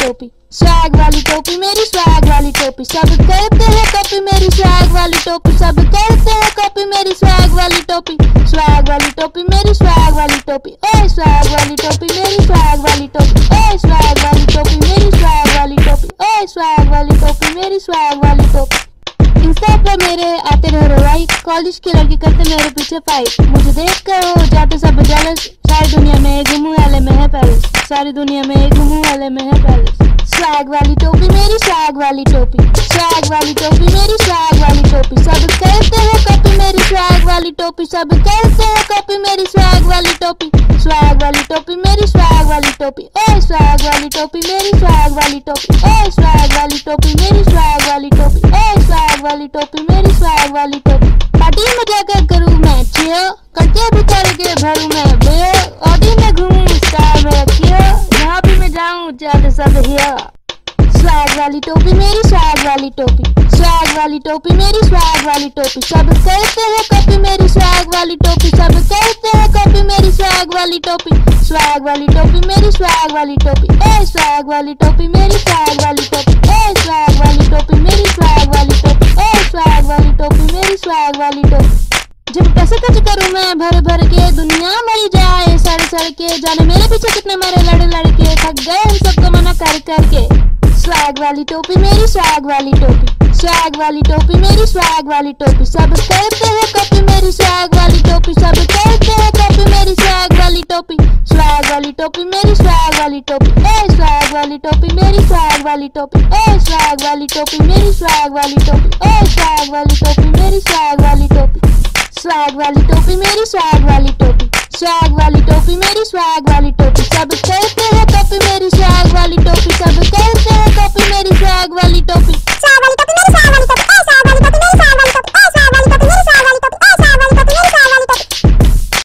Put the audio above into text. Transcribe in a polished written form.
टोपी, स्वैग वाली टोपी मेरी स्वैग वाली टोपी, सब करते हैं कॉपी मेरी स्वैग वाली टोपी, सब करते हैं कॉपी मेरी स्वैग वाली टोपी, स्वैग वाली टोपी मेरी स्वैग वाली टोपी, ओए स्वैग वाली टोपी मेरी स्वैग वाली टोपी, ओए स्वैग वाली टोपी मेरी स्वैग वाली टोपी, ओए स्वैग वाली टोपी मेरी स्वैग वाली टोपी। इंस्टा पर मेरे आते रहे लाइक, कॉलेज की लड़की करते मेरे पीछे फाइट, मुझे देख कर हो जाते सब जेलस, सारी दुनिया में घूमू वाले में है पैरिस, सारी दुनिया में घूमू वाले में है पैरिस। स्वैग वाली टोपी मेरी स्वैग वाली टोपी, स्वैग वाली टोपी मेरी स्वैग वाली टोपी, सब करते हैं कॉपी मेरी स्वैग वाली टोपी, सब करते हैं कॉपी मेरी स्वैग वाली टोपी, स्वैग वाली टोपी मेरी स्वैग वाली टोपी, ओए स्वैग वाली टोपी मेरी स्वैग वाली टोपी, ओए स्वैग वाली टोपी मेरी स्वैग वाली टोपी, ओए स्वैग वाली टोपी मेरी स्वैग वाली टोपी। पार्टी में जाकर करूँ मैं चियो, कट्टे भी करके भरूँ मैं बेयो, ऑडी में घूमूं स्टार में रखियो, जहाँ भी मैं जाऊँ जाते सब हियो। स्वैग वाली टोपी मेरी स्वैग वाली टोपी, स्वैग वाली टोपी मेरी स्वैग वाली टोपी, सब करते हैं कॉपी मेरी स्वैग वाली टोपी, सब करते हैं कॉपी मेरी स्वैग वाली टोपी, स्वैग वाली टोपी मेरी स्वैग वाली टोपी, ओए स्वैग वाली टोपी मेरी स्वैग वाली टोपी, ओए स्वैग वाली टोपी मेरी स्वैग वाली टोपी, ओए स्वैग वाली टोपी मेरी स्वैग वाली टोपी। जब पैसे खर्च करूँ मैं भर भर के, दुनिया मरी जाए सड़ सड़ के, जाने मेरे पीछे कितने मारे लड़ लड़ के, थक गए इन सबको मना कर करके। स्वैग वाली टोपी मेरी स्वैग वाली टोपी, स्वैग वाली टोपी मेरी स्वैग वाली टोपी, सब करते हैं कॉपी मेरी स्वैग वाली टोपी, सब करते हैं कॉपी मेरी स्वैग वाली टोपी, स्वैग वाली टोपी मेरी स्वैग वाली टोपी, ओए स्वैग वाली टोपी मेरी स्वैग वाली टोपी, ओए स्वैग वाली टोपी मेरी स्वैग वाली टोपी, ओए स्वैग वाली टोपी मेरी स्वैग वाली टोपी। स्वैग वाली टोपी मेरी स्वैग वाली टोपी, स्वैग वाली टोपी मेरी स्वैग वाली टोपी, सब